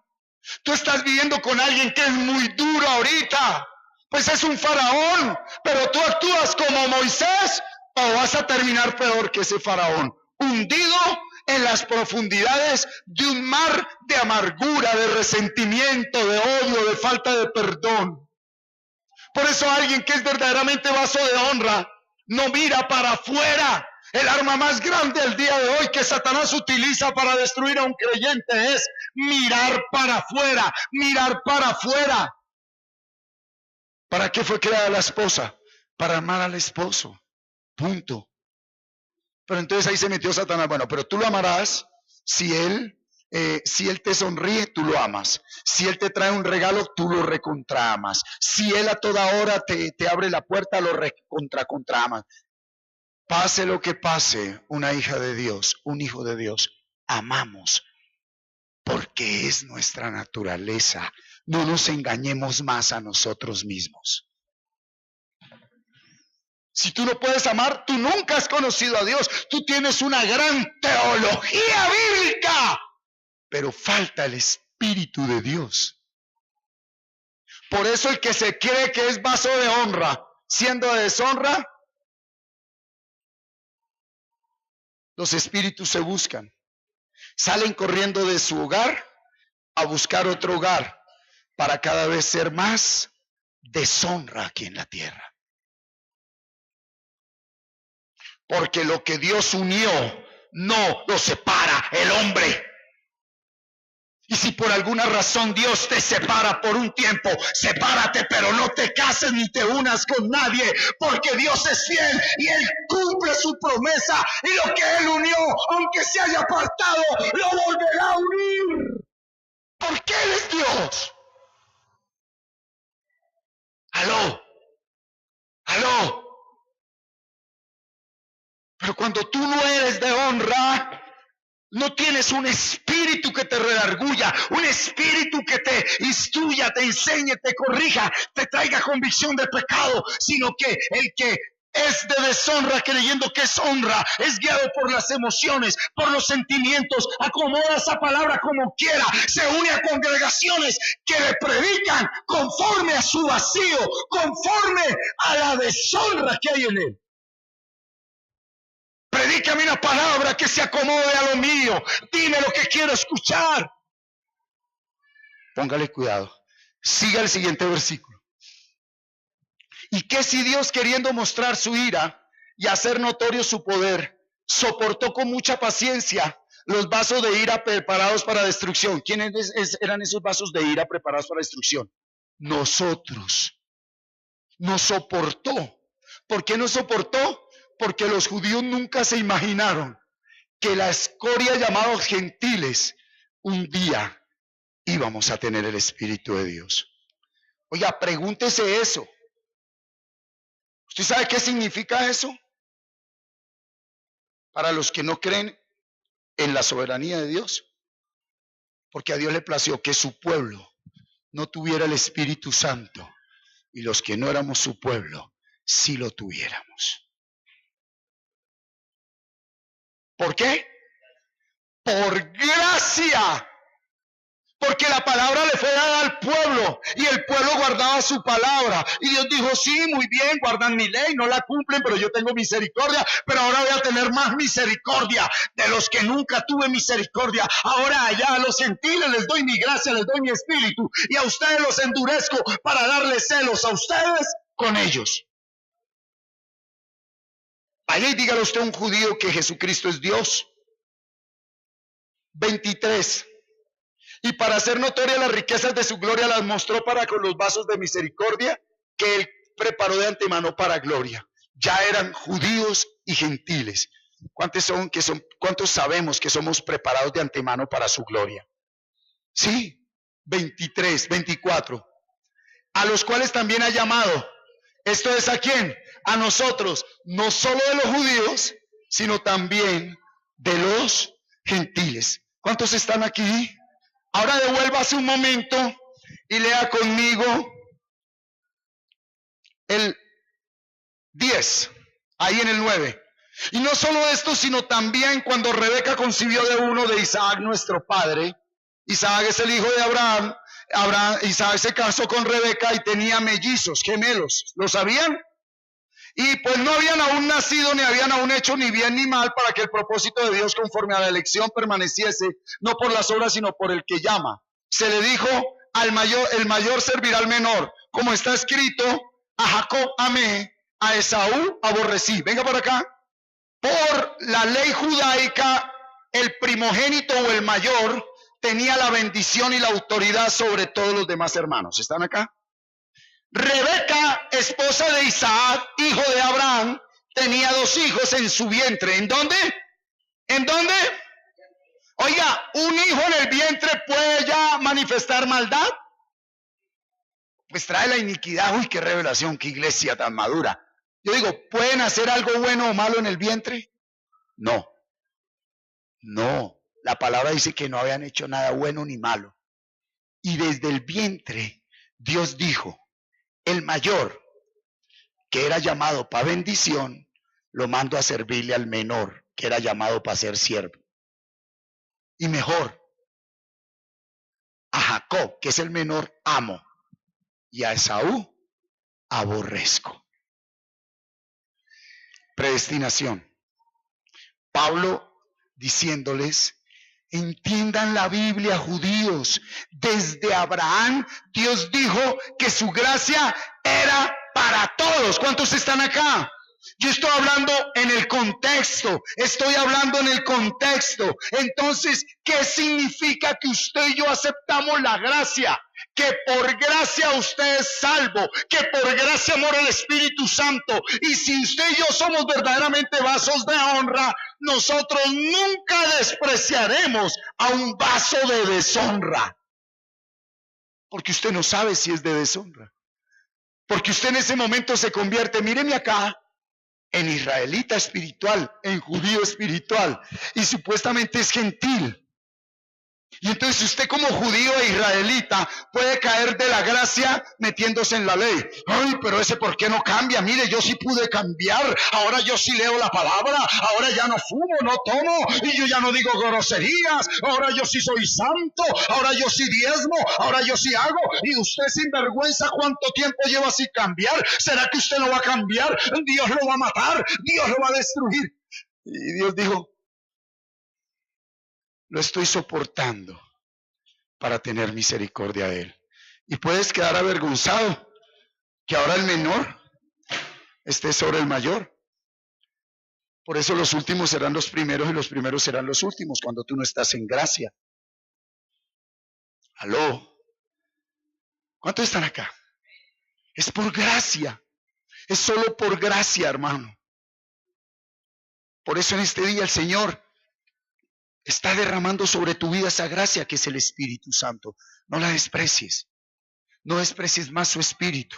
tú estás viviendo con alguien que es muy duro ahorita, pues es un faraón, pero tú actúas como Moisés o vas a terminar peor que ese faraón, hundido en las profundidades de un mar de amargura, de resentimiento, de odio, de falta de perdón. Por eso alguien que es verdaderamente vaso de honra no mira para afuera. El arma más grande al día de hoy que Satanás utiliza para destruir a un creyente es mirar para afuera, mirar para afuera. ¿Para qué fue creada la esposa? Para amar al esposo. Punto. Pero entonces ahí se metió Satanás. Bueno, pero tú lo amarás si él te sonríe, tú lo amas. Si él te trae un regalo, tú lo recontraamas. Si él a toda hora te abre la puerta, lo recontraamas. Pase lo que pase, una hija de Dios, un hijo de Dios, amamos porque es nuestra naturaleza. No nos engañemos más a nosotros mismos. Si tú no puedes amar, tú nunca has conocido a Dios. Tú tienes una gran teología bíblica, pero falta el Espíritu de Dios. Por eso el que se cree que es vaso de honra, siendo de deshonra, los espíritus se buscan. Salen corriendo de su hogar a buscar otro hogar para cada vez ser más deshonra aquí en la tierra. Porque lo que Dios unió no lo separa el hombre. Y si por alguna razón Dios te separa por un tiempo, sepárate, pero no te cases ni te unas con nadie, porque Dios es fiel y Él cumple su promesa, y lo que Él unió, aunque se haya apartado, lo volverá a unir, porque Él es Dios. Aló. Pero cuando tú no eres de honra, no tienes un espíritu que te redarguya, un espíritu que te instruya, te enseñe, te corrija, te traiga convicción de pecado, sino que el que es de deshonra creyendo que es honra, es guiado por las emociones, por los sentimientos, acomoda esa palabra como quiera, se une a congregaciones que le predican conforme a su vacío, conforme a la deshonra que hay en él. Predícame una palabra que se acomode a lo mío. Dime lo que quiero escuchar. Póngale cuidado. Siga el siguiente versículo. ¿Y qué si Dios, queriendo mostrar su ira y hacer notorio su poder, soportó con mucha paciencia los vasos de ira preparados para destrucción? ¿Quiénes eran esos vasos de ira preparados para destrucción? Nosotros. Nos soportó. ¿Por qué nos soportó? Porque los judíos nunca se imaginaron que la escoria llamados gentiles, un día íbamos a tener el Espíritu de Dios. Oiga, pregúntese eso. ¿Usted sabe qué significa eso? Para los que no creen en la soberanía de Dios. Porque a Dios le plació que su pueblo no tuviera el Espíritu Santo y los que no éramos su pueblo sí lo tuviéramos. ¿Por qué? Por gracia. Porque la palabra le fue dada al pueblo y el pueblo guardaba su palabra. Y Dios dijo, sí, muy bien, guardan mi ley, no la cumplen, pero yo tengo misericordia. Pero ahora voy a tener más misericordia de los que nunca tuve misericordia. Ahora allá a los gentiles les doy mi gracia, les doy mi espíritu. Y a ustedes los endurezco para darles celos a ustedes con ellos. Vaya y dígale usted a un judío que Jesucristo es Dios. 23. Y para hacer notorias las riquezas de su gloria las mostró para con los vasos de misericordia que él preparó de antemano para gloria. Ya eran judíos y gentiles. ¿Cuántos sabemos que somos preparados de antemano para su gloria? Sí, 23, 24. A los cuales también ha llamado. ¿Esto es a quién? A nosotros, no solo de los judíos, sino también de los gentiles. ¿Cuántos están aquí? Ahora devuélvase un momento y lea conmigo el 10, ahí en el 9. Y no solo esto, sino también cuando Rebeca concibió de uno de Isaac, nuestro padre. Isaac es el hijo de Abraham. Isaac se casó con Rebeca y tenía mellizos, gemelos. ¿Lo sabían? Y pues no habían aún nacido, ni habían aún hecho ni bien ni mal, para que el propósito de Dios conforme a la elección permaneciese, no por las obras, sino por el que llama. Se le dijo al mayor, el mayor servirá al menor. Como está escrito, a Jacob amé, a Esaú aborrecí. Venga por acá. Por la ley judaica, el primogénito o el mayor tenía la bendición y la autoridad sobre todos los demás hermanos. ¿Están acá? Rebeca, esposa de Isaac, hijo de Abraham, tenía 2 hijos en su vientre. ¿En dónde? ¿En dónde? Oiga, ¿un hijo en el vientre puede ya manifestar maldad? Pues trae la iniquidad. Uy, qué revelación, qué iglesia tan madura. Yo digo, ¿pueden hacer algo bueno o malo en el vientre? No. No. La palabra dice que no habían hecho nada bueno ni malo. Y desde el vientre, Dios dijo, el mayor, que era llamado para bendición, lo mando a servirle al menor, que era llamado para ser siervo. Y mejor, a Jacob, que es el menor, amo, y a Esaú aborrezco. Predestinación. Pablo diciéndoles, entiendan la Biblia, judíos. Desde Abraham, Dios dijo que su gracia era para todos. ¿Cuántos están acá? Yo estoy hablando en el contexto, Entonces, ¿qué significa que usted y yo aceptamos la gracia? Que por gracia usted es salvo, que por gracia mora el Espíritu Santo. Y si usted y yo somos verdaderamente vasos de honra, nosotros nunca despreciaremos a un vaso de deshonra. Porque usted no sabe si es de deshonra. Porque usted en ese momento se convierte, míreme acá, en israelita espiritual, en judío espiritual, y supuestamente es gentil. Y entonces usted como judío e israelita puede caer de la gracia metiéndose en la ley. Ay, pero ese ¿por qué no cambia? Mire, yo sí pude cambiar. Ahora yo sí leo la palabra. Ahora ya no fumo, no tomo. Y yo ya no digo groserías. Ahora yo sí soy santo. Ahora yo sí diezmo. Ahora yo sí hago. Y usted sin vergüenza, ¿cuánto tiempo lleva sin cambiar? ¿Será que usted no va a cambiar? Dios lo va a matar. Dios lo va a destruir. Y Dios dijo, lo estoy soportando para tener misericordia de él. Y puedes quedar avergonzado que ahora el menor esté sobre el mayor. Por eso los últimos serán los primeros y los primeros serán los últimos cuando tú no estás en gracia. ¿Aló? ¿Cuántos están acá? Es por gracia. Es solo por gracia, hermano. Por eso en este día el Señor está derramando sobre tu vida esa gracia que es el Espíritu Santo. No la desprecies. No desprecies más su espíritu.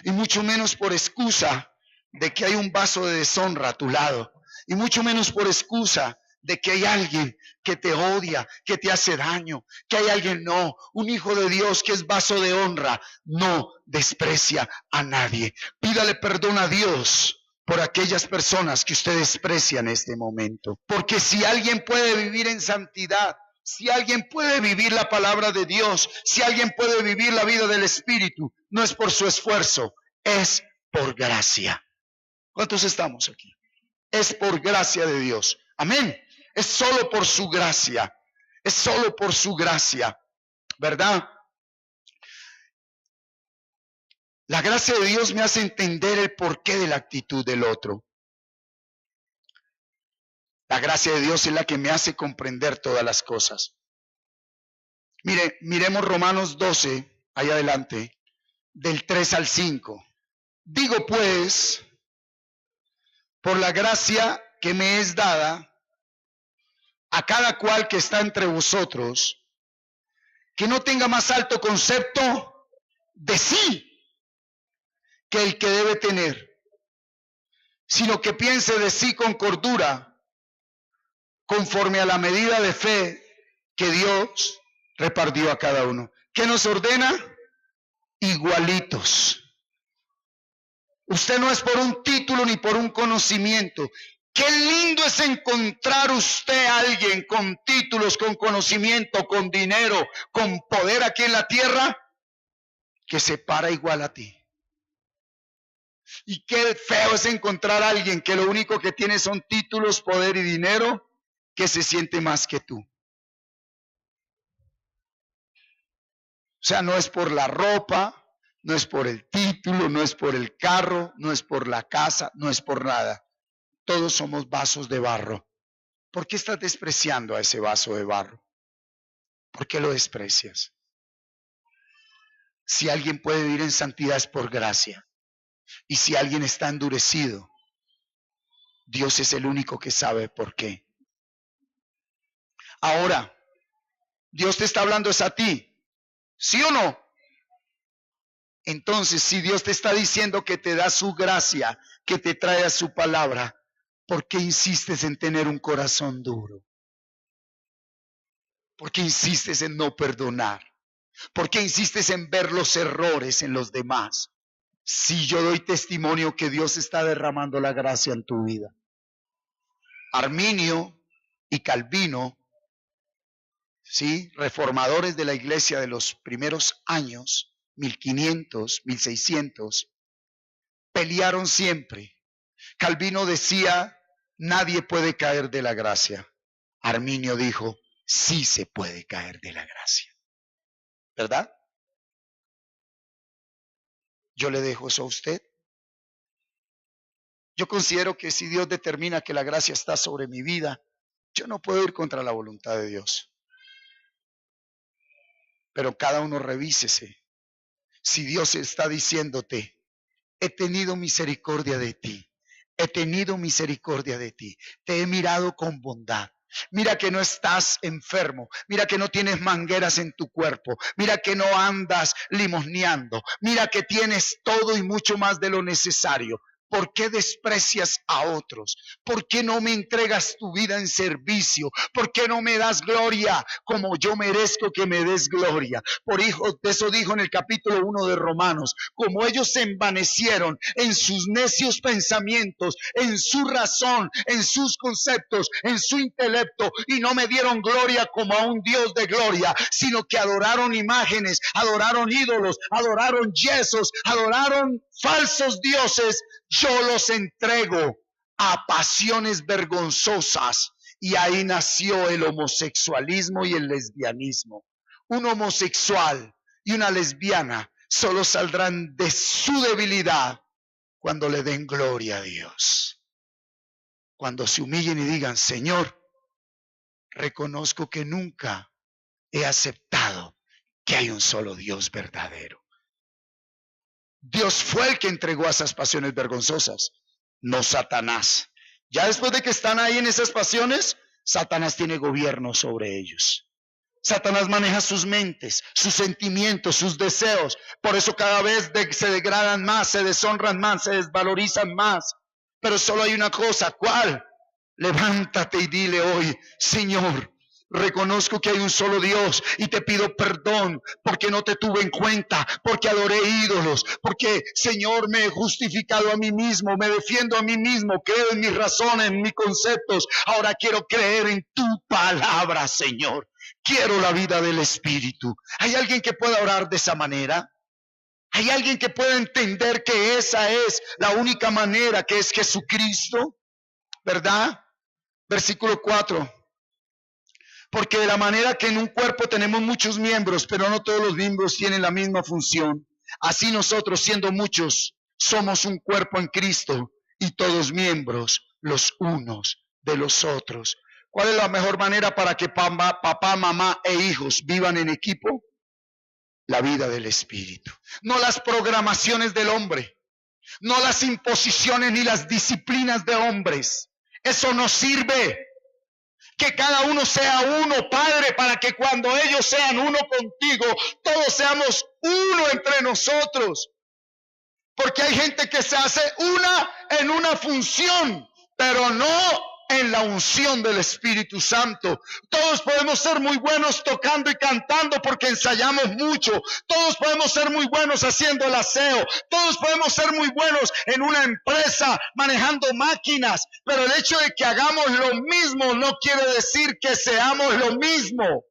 Y mucho menos por excusa de que hay un vaso de deshonra a tu lado. Y mucho menos por excusa de que hay alguien que te odia, que te hace daño, que hay alguien, no, un hijo de Dios que es vaso de honra, no desprecia a nadie. Pídale perdón a Dios por aquellas personas que usted desprecia en este momento. Porque si alguien puede vivir en santidad, si alguien puede vivir la palabra de Dios, si alguien puede vivir la vida del Espíritu, no es por su esfuerzo, es por gracia. ¿Cuántos estamos aquí? Es por gracia de Dios. Amén. Es solo por su gracia. Es solo por su gracia. ¿Verdad? La gracia de Dios me hace entender el porqué de la actitud del otro. La gracia de Dios es la que me hace comprender todas las cosas. Miremos Romanos 12, ahí adelante, del 3 al 5. Digo pues, por la gracia que me es dada, a cada cual que está entre vosotros, que no tenga más alto concepto de sí que el que debe tener, sino que piense de sí con cordura, conforme a la medida de fe que Dios repartió a cada uno. ¿Qué nos ordena? Igualitos. Usted no es por un título ni por un conocimiento. Qué lindo es encontrar usted a alguien con títulos, con conocimiento, con dinero, con poder aquí en la tierra, que se para igual a ti. Y qué feo es encontrar a alguien que lo único que tiene son títulos, poder y dinero, que se siente más que tú. O sea, no es por la ropa, no es por el título, no es por el carro, no es por la casa, no es por nada. Todos somos vasos de barro. ¿Por qué estás despreciando a ese vaso de barro? ¿Por qué lo desprecias? Si alguien puede vivir en santidad es por gracia. Y si alguien está endurecido, Dios es el único que sabe por qué. Ahora, Dios te está hablando es a ti. ¿Sí o no? Entonces, si Dios te está diciendo que te da su gracia, que te trae a su palabra, ¿por qué insistes en tener un corazón duro? ¿Por qué insistes en no perdonar? ¿Por qué insistes en ver los errores en los demás? Si yo doy testimonio que Dios está derramando la gracia en tu vida. Arminio y Calvino, ¿sí?, reformadores de la iglesia de los primeros años, 1500, 1600, pelearon siempre. Calvino decía, nadie puede caer de la gracia. Arminio dijo, sí se puede caer de la gracia. ¿Verdad? Yo le dejo eso a usted. Yo considero que si Dios determina que la gracia está sobre mi vida, yo no puedo ir contra la voluntad de Dios. Pero cada uno revísese. Si Dios está diciéndote, he tenido misericordia de ti, he tenido misericordia de ti, te he mirado con bondad. Mira que no estás enfermo, mira que no tienes mangueras en tu cuerpo, mira que no andas limosneando, mira que tienes todo y mucho más de lo necesario. ¿Por qué desprecias a otros? ¿Por qué no me entregas tu vida en servicio? ¿Por qué no me das gloria como yo merezco que me des gloria? Por eso dijo en el capítulo 1 de Romanos, como ellos se envanecieron en sus necios pensamientos, en su razón, en sus conceptos, en su intelecto, y no me dieron gloria como a un Dios de gloria, sino que adoraron imágenes, adoraron ídolos, adoraron yesos, adoraron falsos dioses. Yo los entrego a pasiones vergonzosas, y ahí nació el homosexualismo y el lesbianismo. Un homosexual y una lesbiana solo saldrán de su debilidad cuando le den gloria a Dios. Cuando se humillen y digan, Señor, reconozco que nunca he aceptado que hay un solo Dios verdadero. Dios fue el que entregó a esas pasiones vergonzosas, no Satanás. Ya después de que están ahí en esas pasiones, Satanás tiene gobierno sobre ellos. Satanás maneja sus mentes, sus sentimientos, sus deseos. Por eso cada vez se degradan más, se deshonran más, se desvalorizan más. Pero solo hay una cosa, ¿cuál? Levántate y dile hoy: Señor, reconozco que hay un solo Dios y te pido perdón porque no te tuve en cuenta, porque adoré ídolos, porque, Señor, me he justificado a mí mismo, me defiendo a mí mismo, creo en mis razones, en mis conceptos. Ahora quiero creer en tu palabra, Señor. Quiero la vida del Espíritu. ¿Hay alguien que pueda orar de esa manera? ¿Hay alguien que pueda entender que esa es la única manera, que es Jesucristo? ¿Verdad? Versículo 4. Porque de la manera que en un cuerpo tenemos muchos miembros, pero no todos los miembros tienen la misma función, así nosotros, siendo muchos, somos un cuerpo en Cristo y todos miembros los unos de los otros. ¿Cuál es la mejor manera para que papá, mamá e hijos vivan en equipo? La vida del Espíritu. No las programaciones del hombre, no las imposiciones ni las disciplinas de hombres. Eso no sirve. Que cada uno sea uno, Padre, para que cuando ellos sean uno contigo, todos seamos uno entre nosotros. Porque hay gente que se hace una en una función, pero no en la unción del Espíritu Santo. Todos podemos ser muy buenos tocando y cantando porque ensayamos mucho. Todos podemos ser muy buenos haciendo el aseo. Todos podemos ser muy buenos en una empresa manejando máquinas. Pero el hecho de que hagamos lo mismo no quiere decir que seamos lo mismo.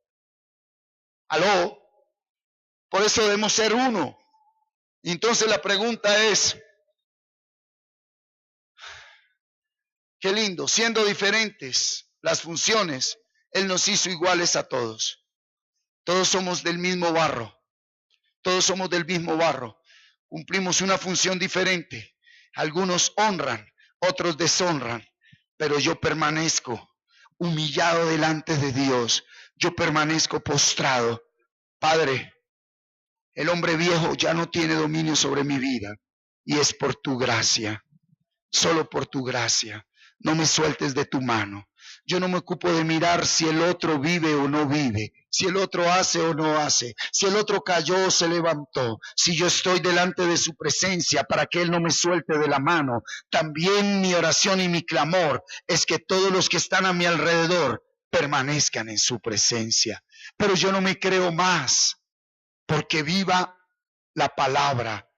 ¿Aló? Por eso debemos ser uno. Entonces la pregunta es, qué lindo, siendo diferentes las funciones, Él nos hizo iguales a todos. Todos somos del mismo barro. Todos somos del mismo barro. Cumplimos una función diferente. Algunos honran, otros deshonran. Pero yo permanezco humillado delante de Dios. Yo permanezco postrado. Padre, el hombre viejo ya no tiene dominio sobre mi vida. Y es por tu gracia. Solo por tu gracia. No me sueltes de tu mano. Yo no me ocupo de mirar si el otro vive o no vive, si el otro hace o no hace, si el otro cayó o se levantó, si yo estoy delante de su presencia para que Él no me suelte de la mano. También mi oración y mi clamor es que todos los que están a mi alrededor permanezcan en su presencia. Pero yo no me creo más porque viva la palabra,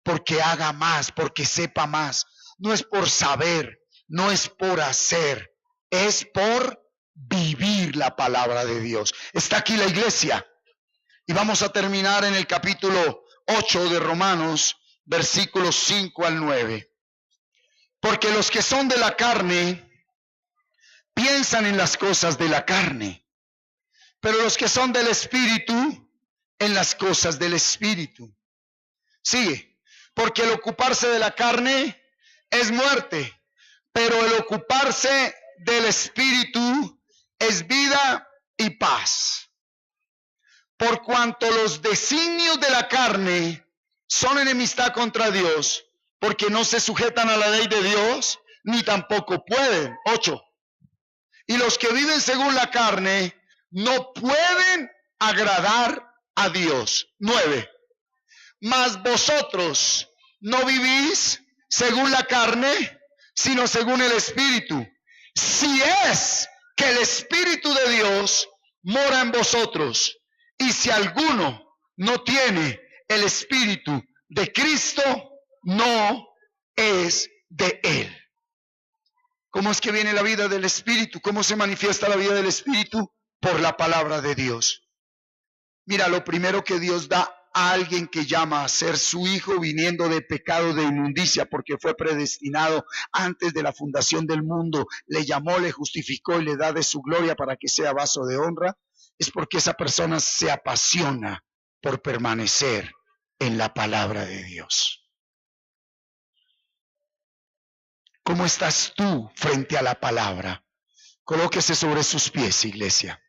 porque haga más, porque sepa más. No es por saber, no es por hacer, es por vivir la palabra de Dios. Está aquí la iglesia y vamos a terminar en el capítulo 8 de Romanos, versículos 5 al 9. Porque los que son de la carne piensan en las cosas de la carne, pero los que son del Espíritu, en las cosas del Espíritu. Sigue, porque el ocuparse de la carne es muerte, pero el ocuparse del Espíritu es vida y paz. Por cuanto los designios de la carne son enemistad contra Dios, porque no se sujetan a la ley de Dios, ni tampoco pueden. 8. Y los que viven según la carne no pueden agradar a Dios. 9. Mas vosotros no vivís según la carne, sino según el Espíritu. Si es que el Espíritu de Dios mora en vosotros, y si alguno no tiene el Espíritu de Cristo, no es de Él. ¿Cómo es que viene la vida del Espíritu? ¿Cómo se manifiesta la vida del Espíritu? Por la palabra de Dios. Mira, lo primero que Dios da a alguien que llama a ser su hijo viniendo de pecado, de inmundicia, porque fue predestinado antes de la fundación del mundo, le llamó, le justificó y le da de su gloria para que sea vaso de honra, es porque esa persona se apasiona por permanecer en la palabra de Dios. ¿Cómo estás tú frente a la palabra? Colóquese sobre sus pies, iglesia.